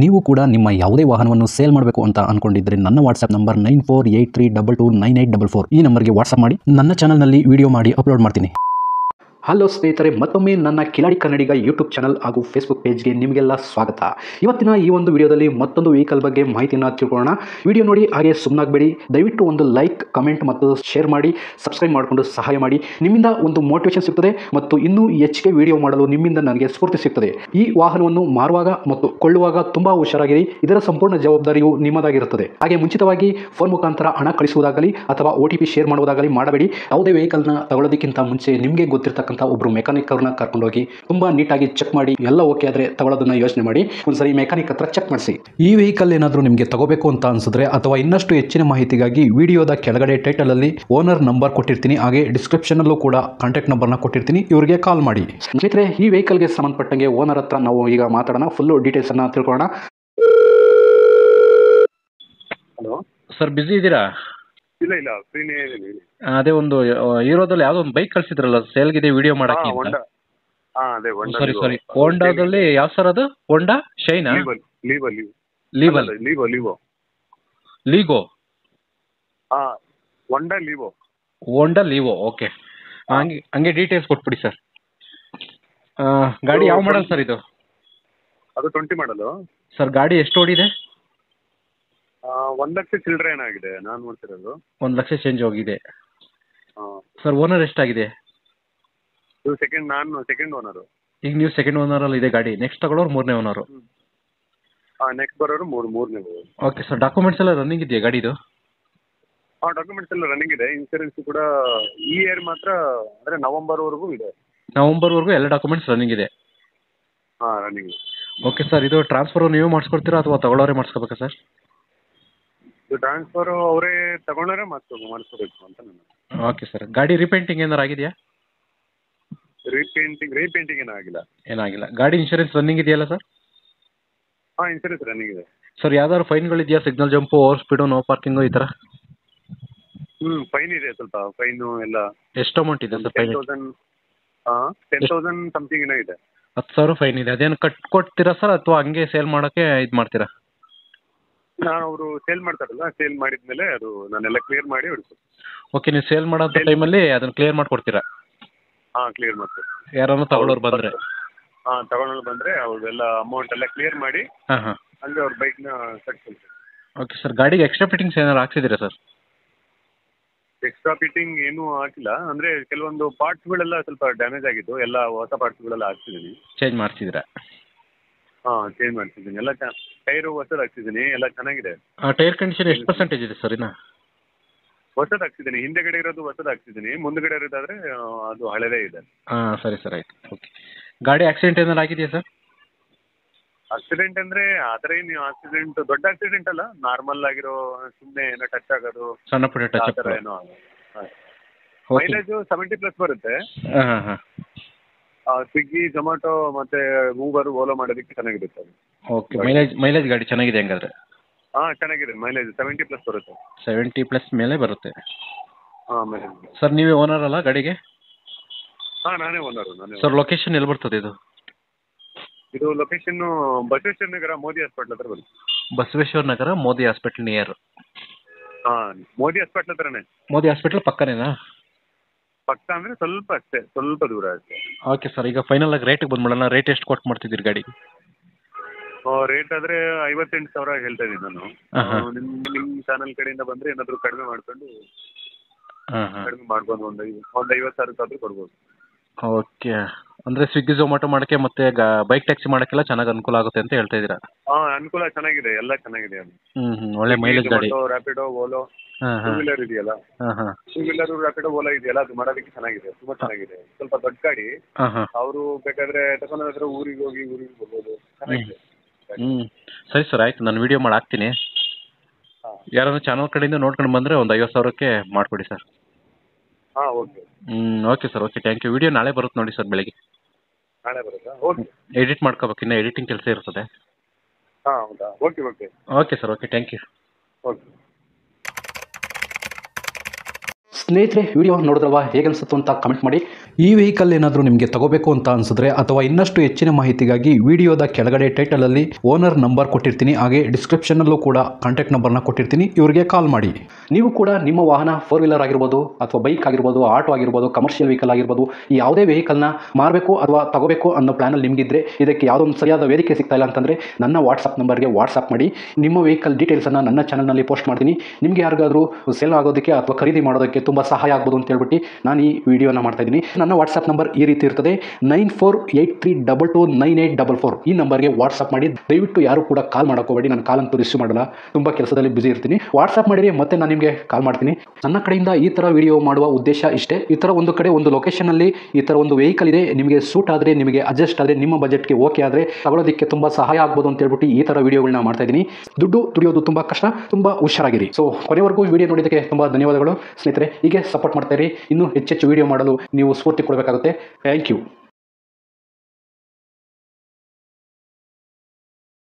ನೀವು ಕೂಡ ನಿಮ್ಮ ಯಾವುದೇ ವಾಹನವನ್ನು ಸೇಲ್ ಮಾಡಬೇಕು ಅಂತ ಅನ್ಕೊಂಡಿದ್ರೆ ನನ್ನ ವಾಟ್ಸ್ಆಪ್ ನಂಬರ್ 9483229844 ಈ ನಂಬರ್ಗೆ ವಾಟ್ಸ್ಆಪ್ ಮಾಡಿ. ನನ್ನ ಚಾನಲ್ನಲ್ಲಿ ವಿಡಿಯೋ ಮಾಡಿ ಅಪ್ಲೋಡ್ ಮಾಡ್ತೀನಿ. ಹಲೋ ಸ್ನೇಹಿತರೆ, ಮತ್ತೊಮ್ಮೆ ನನ್ನ ಕಿಲಾಡಿ ಕನ್ನಡಿಗ ಯೂಟ್ಯೂಬ್ ಚಾನಲ್ ಹಾಗೂ ಫೇಸ್ಬುಕ್ ಪೇಜ್ಗೆ ನಿಮಗೆಲ್ಲ ಸ್ವಾಗತ. ಇವತ್ತಿನ ಈ ಒಂದು ವಿಡಿಯೋದಲ್ಲಿ ಮತ್ತೊಂದು ವೆಹಿಕಲ್ ಬಗ್ಗೆ ಮಾಹಿತಿಯನ್ನು ತಿಳ್ಕೊಳ್ಳೋಣ. ವಿಡಿಯೋ ನೋಡಿ ಹಾಗೆ ಸುಮ್ಮನಾಗಬೇಡಿ. ದಯವಿಟ್ಟು ಒಂದು ಲೈಕ್, ಕಮೆಂಟ್ ಮತ್ತು ಶೇರ್ ಮಾಡಿ, ಸಬ್ಸ್ಕ್ರೈಬ್ ಮಾಡಿಕೊಂಡು ಸಹಾಯ ಮಾಡಿ. ನಿಮ್ಮಿಂದ ಒಂದು ಮೋಟಿವೇಶನ್ ಸಿಗ್ತದೆ ಮತ್ತು ಇನ್ನೂ ಹೆಚ್ಚಿಗೆ ವಿಡಿಯೋ ಮಾಡಲು ನಿಮ್ಮಿಂದ ನನಗೆ ಸ್ಫೂರ್ತಿ ಸಿಗ್ತದೆ. ಈ ವಾಹನವನ್ನು ಮಾರುವಾಗ ಮತ್ತು ಕೊಳ್ಳುವಾಗ ತುಂಬ ಹುಷಾರಾಗಿರಿ. ಇದರ ಸಂಪೂರ್ಣ ಜವಾಬ್ದಾರಿಯು ನಿಮ್ಮದಾಗಿರುತ್ತದೆ. ಹಾಗೆ ಮುಂಚಿತವಾಗಿ ಫೋನ್ ಮುಖಾಂತರ ಹಣ ಕಳಿಸುವುದಾಗಲಿ ಅಥವಾ OTP ಶೇರ್ ಮಾಡುವುದಾಗಲಿ ಮಾಡಬೇಡಿ. ಯಾವುದೇ ವೆಹಿಕಲ್ನ ತಗೊಳ್ಳೋದಕ್ಕಿಂತ ಮುಂಚೆ ನಿಮಗೆ ಗೊತ್ತಿರತಕ್ಕಂಥ ಒಬ್ರು ಮೆಕ್ಯಾನಿಕ್ ಅವ್ರನ್ನ ಕರ್ಕೊಂಡೋಗಿ ತುಂಬಾ ನೀಟಾಗಿ ಚೆಕ್ ಮಾಡಿ, ಎಲ್ಲ ಓಕೆ ಆದ್ರೆ ತಗೊಳ್ಳೋದನ್ನ ಯೋಚನೆ ಮಾಡಿ. ಒಂದ್ಸರಿ ಮೆಕ್ಯಾನಿಕ್ ಹತ್ರ ಚೆಕ್ ಮಾಡಿಸಿ. ಈ ವೆಹಿಕಲ್ ಏನಾದರೂ ನಿಮಗೆ ತಗೋಬೇಕು ಅಂತ ಅನ್ಸಿದ್ರೆ ಅಥವಾ ಇನ್ನಷ್ಟು ಹೆಚ್ಚಿನ ಮಾಹಿತಿಗಾಗಿ ವಿಡಿಯೋದ ಕೆಳಗಡೆ ಟೈಟಲ್ ಅಲ್ಲಿ ಓನರ್ ನಂಬರ್ ಕೊಟ್ಟಿರ್ತೀನಿ, ಹಾಗೆ ಡಿಸ್ಕ್ರಿಪ್ಷನ್ ಅಲ್ಲೂ ಕೂಡ ಕಾಂಟ್ಯಾಕ್ಟ್ ನಂಬರ್ನ ಕೊಟ್ಟಿರ್ತೀನಿ, ಇವರಿಗೆ ಕಾಲ್ ಮಾಡಿ. ಸ್ನೇಹಿತರೆ, ಈ ವೆಹಿಕಲ್ಗೆ ಸಂಬಂಧಪಟ್ಟಂಗೆ ಓನರ್ ಹತ್ರ ನಾವು ಈಗ ಮಾತಾಡೋಣ, ಫುಲ್ ಡೀಟೇಲ್ಸ್ ಅನ್ನ ತಿಳ್ಕೊಳ್ಳೋಣ. ಹಲೋ ಸರ್, ಬಿಸಿ ಇದ್ದೀರಾ? ಇಲ್ಲ ಫ್ರೀನೇ ಇದ್ದೀನಿ. ಅದೇ ಒಂದು ಹೀರೋದಲ್ಲಿ ಯಾವುದೋ ಒಂದು ಬೈಕ್ ಕಳಿಸಿದ್ರಲ್ಲ ಸೇಲ್ಗಿದೆ ವಿಡಿಯೋ ಮಾಡಕ್ಕೆ ಅಂತ. ಅದೇ ಸಾರಿ ಹೋಂಡಾದಲ್ಲಿ ಯಾವ ಸರ್ ಅದು? ಹೋಂಡಾ ಶೈನಾ? ಲೀಗೋ ಹೋಂಡಾ ಲೀವೋ. ಓಕೆ, ಹಂಗೆ ಡೀಟೇಲ್ಸ್ ಕೊಟ್ಬಿಡಿ ಸರ್. ಗಾಡಿ ಯಾವ ಮಾಡಲ್ ಸರ್ ಇದು? ಅದು 20 ಮಾಡಲು ಸರ್. ಗಾಡಿ ಎಷ್ಟು ಓಡಿದೆ? 1 ಲಕ್ಷ ಚಿಲ್ಲರೆ ಏನಾಗಿದೆ ನಾನು ನೋಡ್ತಿರೋದು. 1 ಲಕ್ಷ ಚೇಂಜ್ ಹೋಗಿದೆ ಸರ್. ಓನರ್ ಎಷ್ಟಾಗಿದೆ? ನಾನು ಸೆಕೆಂಡ್ ಓನರು. ಈಗ ನೀವು ಸೆಕೆಂಡ್ ಓನರ್ ಅಲ್ಲಿ ಇದೆ ಗಾಡಿ. ನೆಕ್ಸ್ಟ್ ತಗೊಳ್ಳೋರು 3ನೇ ಓನರು. ನೆಕ್ಸ್ಟ್ ಬರೋರು ಮೂರನೇ. Okay sir. ಡಾಕ್ಯುಮೆಂಟ್ಸ್ ಎಲ್ಲ ರನ್ನಿಂಗ್ ಇದೆಯಾ ಗಾಡಿದು? ಡಾಕ್ಯುಮೆಂಟ್ಸ್ ಎಲ್ಲ ರನ್ನಿಂಗ್ ಇದೆ. ಇನ್ಸೂರೆನ್ಸ್ ಕೂಡ ಈ ಇಯರ್ ಮಾತ್ರ, ಅಂದ್ರೆ ನವೆಂಬರ್ವರೆಗೂ ಇದೆ. ನವೆಂಬರ್ವರೆಗೂ ಎಲ್ಲ ಡಾಕ್ಯುಮೆಂಟ್ಸ್ ರನ್ನಿಂಗ್ ಇದೆ. ರನ್ನಿಂಗ್. Okay sir. ಇದು ಟ್ರಾನ್ಸ್ಫರ್ ನೀವೇ ಮಾಡಿಸ್ಕೊಡ್ತೀರಾ ಅಥವಾ ತಗೊಳ್ಳೋರೇ ಮಾಡಿಸ್ಕೋಬೇಕಾ ಸರ್? ಇದು ಟ್ರಾನ್ಸ್ಫರ್ ಅವರೇ ತಗೊಂಡ್ರೆ ಮಾಡಿಸ್ಕೋಬೇಕು ಅಂತ ನಾನು. Okay sir. ಗಾಡಿ ರೀಪೇಂಟಿಂಗ್ ಏನಾರು ಆಗಿದೆಯಾ? ರೀಪೇಂಟಿಂಗ್ ಏನಾಗಿಲ್ಲ. ಗಾಡಿ ಇನ್ಶೂರೆನ್ಸ್ ರನ್ನಿಂಗ್ ಇದೆಯಲ್ಲ ಸರ್? ಇನ್ಸೂರೆನ್ಸ್ ರನ್ನಿಂಗ್ ಇದೆ ಸರ್. ಯಾವ್ದಾದ್ರು ಫೈನ್ಗಳಿದೆಯಾ? Signal jump, over speed, no parking ಈ ಥರ? ಫೈನ್ ಇದೆ, ಸ್ವಲ್ಪ ಫೈನು ಎಲ್ಲ. ಎಷ್ಟು ಅಮೌಂಟ್ ಇದೆ ಸರ್ ಫೈನ್? 10,000 ಸಮಥಿಂಗ್ ಏನೋ ಇದೆ. 10,000 ಫೈನ್ ಇದೆ. ಅದೇನು ಕೊಡ್ತೀರಾ ಸರ್ ಅಥವಾ ಹಂಗೆ ಸೇಲ್ ಮಾಡೋಕ್ಕೆ ಇದು ಮಾಡ್ತೀರಾ? ನಾನು ಅವರು ಸೇಲ್ ಮಾಡ್ತಾರಲ್ಲ, ಸೇಲ್ ಮಾಡಿದ್ಮೇಲೆ ಅದು ನಾನೆಲ್ಲ ಕ್ಲಿಯರ್ ಮಾಡಿ ಹೊಡ್ತೀನಿ. ಓಕೆ, ನೀವು ಸೇಲ್ ಮಾಡೋ ಟೈಮಲ್ಲಿ ಅದನ್ನು ಕ್ಲಿಯರ್ ಮಾಡಿಕೊಡ್ತೀರಾ? ಕ್ಲಿಯರ್ ಮಾಡ್ತೀನಿ. ಯಾರನ್ನು ತಗೊಳ್ಳೋರು ಬಂದರೆ? ತಗೊಳ್ಳೋರು ಬಂದರೆ ಅವ್ರದೆಲ್ಲ ಅಮೌಂಟ್ ಎಲ್ಲ ಕ್ಲಿಯರ್ ಮಾಡಿ ಹಂಗೆ ಅವ್ರ ಬೈಕ್ನ ಕಟ್ಕೊಳ್ತೀನಿ. Okay sir. ಗಾಡಿಗೆ ಎಕ್ಸ್ಟ್ರಾ ಫಿಟ್ಟಿಂಗ್ಸ್ ಏನಾರು ಹಾಕ್ಸಿದ್ದೀರಾ ಸರ್? ಎಕ್ಸ್ಟ್ರಾ ಫಿಟ್ಟಿಂಗ್ ಏನೂ ಹಾಕಿಲ್ಲ. ಅಂದರೆ ಕೆಲವೊಂದು ಪಾರ್ಟ್ಸ್ಗಳೆಲ್ಲ ಸ್ವಲ್ಪ ಡ್ಯಾಮೇಜ್ ಆಗಿತ್ತು, ಎಲ್ಲ ಹೊಸ ಪಾರ್ಟ್ಸ್ಗಳೆಲ್ಲ ಹಾಕ್ಸಿದ್ದೀನಿ. ಚೇಂಜ್ ಮಾಡಿಸಿದ್ದೀರಾ? ಚೇಂಜ್ ಮಾಡ್ತಿದ್ದೀನಿ. ಎಲ್ಲ ಟೈರು ಹೊಸದು ಹಾಕ್ಸಿದ್ದೀನಿ, ಎಲ್ಲ ಚೆನ್ನಾಗಿದೆ. ಟೈರ್ ಕಂಡೀಷನ್ ಎಷ್ಟು ಪರ್ಸೆಂಟೇಜ್ ಇದೆ ಸರ್ ಇನ್ನು? ಹೊಸದು ಹಾಕ್ಸಿದ್ದೀನಿ. ಹಿಂದೆಗಡೆ ಇರೋದು ಹೊಸದು ಹಾಕ್ಸಿದ್ದೀನಿ, ಮುಂದಗಡೆ ಇರೋದಾದ್ರೆ ಅದು ಹಳೆದೇ ಇದೆ. ಸರಿ ಸರ್, ಆಯ್ತು. ಓಕೆ. ಗಾಡಿ ಆಕ್ಸಿಡೆಂಟ್ ಏನಾರು ಆಗಿದೆಯಾ ಸರ್? ಆಕ್ಸಿಡೆಂಟ್ ಅಂದರೆ ಆ ಥರ ಏನು ಆಕ್ಸಿಡೆಂಟ್, ದೊಡ್ಡ ಆಕ್ಸಿಡೆಂಟ್ ಅಲ್ಲ, ನಾರ್ಮಲ್ ಆಗಿರೋ ಸುಮ್ಮನೆ ಏನೋ ಟಚ್ ಆಗೋದು, ಸಣ್ಣ ಪುಟ್ಟ ಟಚ್ ಆ ಥರ ಏನೋ. ಮೈಲೇಜು 70+ ಬರುತ್ತೆ. ಸ್ವಿಗ್ಗಿ, ಜೊಮ್ಯಾಟೊ ಮತ್ತೆ ಊಬರ್, ಓಲೋ ಮಾಡೋದಕ್ಕೆ ಚೆನ್ನಾಗಿರುತ್ತೆ ಅದು. ಓಕೆ. ಮೈಲೇಜ್ ಗಾಡಿ ಚೆನ್ನಾಗಿದೆ ಹಂಗಾದ್ರೆ? ಚೆನ್ನಾಗಿದೆ. ಮೈಲೇಜ್ 70+ ಬರುತ್ತೆ. 70+ ಮೇಲೆ ಬರುತ್ತೆ. ಮೈಲೇಜ್. ಸರ್, ನೀವೇ ಓನರ್ ಅಲ್ಲ ಗಾಡಿಗೆ? ನಾನೇ ಓನರು. ಸರ್, ಲೊಕೇಶನ್ ಎಲ್ಲಿ ಬರ್ತದೆ ಇದು? ಇದು ಲೊಕೇಶನ್ನು ಬಸವೇಶ್ವರ ನಗರ, ಮೋದಿ ಹಾಸ್ಪಿಟ್ಲ್ ಹತ್ರ ಬರುತ್ತೆ. Basaveshwara Nagar, Modi hospital near? Modi hospital ಹತ್ರನೇ. ಮೋದಿ ಹಾಸ್ಪಿಟ್ಲ್ ಪಕ್ಕನೇನಾ? ಪಕ್ಕ ಅಂದರೆ ಸ್ವಲ್ಪ ಅಷ್ಟೇ, ಸ್ವಲ್ಪ ದೂರ ಅಷ್ಟೇ. Okay sir. ಈಗ ಫೈನಲ್ ಆಗಿ ರೇಟಿಗೆ ಬಂದ್ಬಿಡೋಣ. ರೇಟ್ ಎಷ್ಟು ಕೊಟ್ಟು ಮಾಡ್ತಿದ್ದೀರಿ ಗಾಡಿಗೆ? ರೇಟ್ ಆದರೆ 58,000 ಹೇಳ್ತಾ ಇದ್ದೀನಿ ನಾನು. ನಿಮ್ಮ ಚಾನಲ್ ಕಡೆಯಿಂದ ಬಂದರೆ ಏನಾದರೂ ಕಡಿಮೆ ಮಾಡ್ಕೊಂಡು ಮಾಡ್ಬೋದು. ಒಂದು 50,000 ಕೊಡ್ಬೋದು. ಓಕೆ. ಅಂದರೆ ಸ್ವಿಗ್ಗಿ, ಝೊಮ್ಯಾಟೊ ಮಾಡೋಕ್ಕೆ ಮತ್ತು ಬೈಕ್ ಟ್ಯಾಕ್ಸಿ ಮಾಡೋಕ್ಕೆಲ್ಲ ಚೆನ್ನಾಗಿ ಅನುಕೂಲ ಆಗುತ್ತೆ ಅಂತ ಹೇಳ್ತಾ ಇದ್ದೀರಾ? ಅನುಕೂಲ ಚೆನ್ನಾಗಿದೆ, ಎಲ್ಲ ಚೆನ್ನಾಗಿದೆ. ಒಳ್ಳೆ ಮೈಲೇಜ್ ಗಾಡಿ. ರ್ಯಾಪಿಡೋ, ಓಲೋ, ಟೂ ವೀಲರ್ ಇದೆಯಲ್ಲ, ಟೂ ವೀಲರ್ ರ್ಯಾಪಿಡೋ, ಓಲೋ ಇದೆಯಲ್ಲ, ಅದು ಮಾಡೋದಕ್ಕೆ ಚೆನ್ನಾಗಿದೆ, ತುಂಬ ಚೆನ್ನಾಗಿದೆ. ಸ್ವಲ್ಪ ದೊಡ್ಡ ಗಾಡಿ. ಅವರು ಬೇಕಾದ್ರೆ ತಗೊಂಡ್ರೆ ಊರಿಗೆ ಹೋಗಿ ಬರ್ಬೋದು, ಚೆನ್ನಾಗಿದೆ. ಸರಿ ಸರ್, ಆಯ್ತು. ನಾನು ವಿಡಿಯೋ ಮಾಡಿ ಹಾಕ್ತೀನಿ. ಯಾರಾದ್ರೂ ಚಾನಲ್ ಕಡೆಯಿಂದ ನೋಡ್ಕೊಂಡು ಬಂದರೆ ಒಂದು 50,000ಕ್ಕೆ ಮಾಡಿಕೊಡಿ sir. Okay. Okay sir. Okay, thank you. Video ನಾಳೆ ಬರುತ್ತೆ ನೋಡಿ ಸರ್, ಬೆಳಗ್ಗೆ. ನಾಳೆ ಬರುತ್ತಾ? ಓಕೆ. ಎಡಿಟ್ ಮಾಡ್ಕೋಬೇಕು, ಇನ್ನು ಎಡಿಟಿಂಗ್ ಕೆಲಸ ಇರ್ತದೆ. ಹೌದಾ? Okay. Okay sir. Okay, thank you. Okay. ಸ್ನೇಹಿತರೆ, ವಿಡಿಯೋ ನೋಡಿದ್ರಲ್ವಾ, ಹೇಗೆ ಅನಿಸುತ್ತು ಅಂತ ಕಮೆಂಟ್ ಮಾಡಿ. ಈ ವೆಹಿಕಲ್ ಏನಾದರೂ ನಿಮಗೆ ತಗೋಬೇಕು ಅಂತ ಅನಿಸಿದ್ರೆ ಅಥವಾ ಇನ್ನಷ್ಟು ಹೆಚ್ಚಿನ ಮಾಹಿತಿಗಾಗಿ ವಿಡಿಯೋದ ಕೆಳಗಡೆ ಟೈಟಲಲ್ಲಿ ಓನರ್ ನಂಬರ್ ಕೊಟ್ಟಿರ್ತೀನಿ, ಹಾಗೆ ಡಿಸ್ಕ್ರಿಪ್ಷನಲ್ಲೂ ಕೂಡ ಕಾಂಟ್ಯಾಕ್ಟ್ ನಂಬರ್ನ ಕೊಟ್ಟಿರ್ತೀನಿ, ಇವರಿಗೆ ಕಾಲ್ ಮಾಡಿ. ನೀವು ಕೂಡ ನಿಮ್ಮ ವಾಹನ 4 ವೀಲರ್ ಆಗಿರ್ಬೋದು ಅಥವಾ ಬೈಕ್ ಆಗಿರ್ಬೋದು, ಆಟೋ ಆಗಿರ್ಬೋದು, ಕಮರ್ಷಿಯಲ್ ವೆಹಿಕಲ್ ಆಗಿರ್ಬೋದು, ಈ ಯಾವುದೇ ವೆಹಿಕಲ್ನ ಮಾರಬೇಕು ಅಥವಾ ತಗೋಬೇಕು ಅನ್ನೋ ಪ್ಲಾನಲ್ಲಿ ನಿಮಗಿದ್ರೆ ಇದಕ್ಕೆ ಯಾವುದೋ ಒಂದು ಸರಿಯಾದ ವೇದಿಕೆ ಸಿಗ್ತಾ ಇಲ್ಲ ಅಂತಂದರೆ ನನ್ನ ವಾಟ್ಸಪ್ ನಂಬರ್ಗೆ ವಾಟ್ಸಪ್ ಮಾಡಿ. ನಿಮ್ಮ ವೆಹಿಕಲ್ ಡೀಟೇಲ್ಸನ್ನು ನನ್ನ ಚಾನಲ್ನಲ್ಲಿ ಪೋಸ್ಟ್ ಮಾಡ್ತೀನಿ. ನಿಮಗೆ ಯಾರಿಗಾದರೂ ಸೇಲ್ ಆಗೋದಕ್ಕೆ ಅಥವಾ ಖರೀದಿ ಮಾಡೋದಕ್ಕೆ ತುಂಬ ಸಹಾಯ ಆಗ್ಬೋದು ಅಂತ ಹೇಳ್ಬಿಟ್ಟು ನಾನು ಈ ವಿಡಿಯೋನ ಮಾಡ್ತಾ ಇದ್ದೀನಿ. ನನ್ನ ವಾಟ್ಸಪ್ ನಂಬರ್ ಈ ರೀತಿ ಇರ್ತದೆ, 9483229844. ಈ ನಂಬರ್ಗೆ ವಾಟ್ಸಪ್ ಮಾಡಿ. ದಯವಿಟ್ಟು ಯಾರು ಕೂಡ ಕಾಲ್ ಮಾಡೋಕೋಬೇಡಿ, ನಾನು ಕಾಲ್ ಅಂತೂ ರಿಸೀವ್ ಮಾಡಲ್ಲ, ತುಂಬ ಕೆಲಸದಲ್ಲಿ ಬಿಸಿ ಇರ್ತೀನಿ. ವಾಟ್ಸಪ್ ಮಾಡಿರಿ, ಮತ್ತೆ ನಾನು ನಿಮಗೆ ಕಾಲ್ ಮಾಡ್ತೀನಿ. ನನ್ನ ಕಡೆಯಿಂದ ಈ ಥರ ವಿಡಿಯೋ ಮಾಡುವ ಉದ್ದೇಶ ಇಷ್ಟೇ. ಈ ಥರ ಒಂದು ಕಡೆ ಒಂದು ಲೊಕೇಶನಲ್ಲಿ ಈ ಥರ ಒಂದು ವೆಹಿಕಲ್ ಇದೆ, ನಿಮಗೆ ಸೂಟ್ ಆದರೆ, ನಿಮಗೆ ಅಡ್ಜಸ್ಟ್ ಆದರೆ, ನಿಮ್ಮ ಬಜೆಟ್ಗೆ ಓಕೆ ಆದರೆ ತಗೊಳ್ಳೋದಕ್ಕೆ ತುಂಬ ಸಹಾಯ ಆಗ್ಬೋದು ಅಂತ ಹೇಳ್ಬಿಟ್ಟು ಈ ಥರ ವಿಡಿಯೋಗಳನ್ನ ಮಾಡ್ತಾ ಇದ್ದೀನಿ. ದುಡ್ಡು ದುಡಿಯೋದು ತುಂಬ ಕಷ್ಟ, ತುಂಬ ಹುಷಾರಾಗಿರಿ. ಸೊ ಕೊನೆವರೆಗೂ ವಿಡಿಯೋ ನೋಡಿದ್ದಕ್ಕೆ ತುಂಬ ಧನ್ಯವಾದಗಳು ಸ್ನೇಹಿತರೆ. ಹೀಗೆ ಸಪೋರ್ಟ್ ಮಾಡ್ತಾ ಇರಿ. ಇನ್ನೂ ಹೆಚ್ಚೆಚ್ಚು ವಿಡಿಯೋ ಮಾಡಲು ನೀವು ಸ್ಫೂರ್ತಿ ಕೊಡಬೇಕಾಗುತ್ತೆ. Thank you.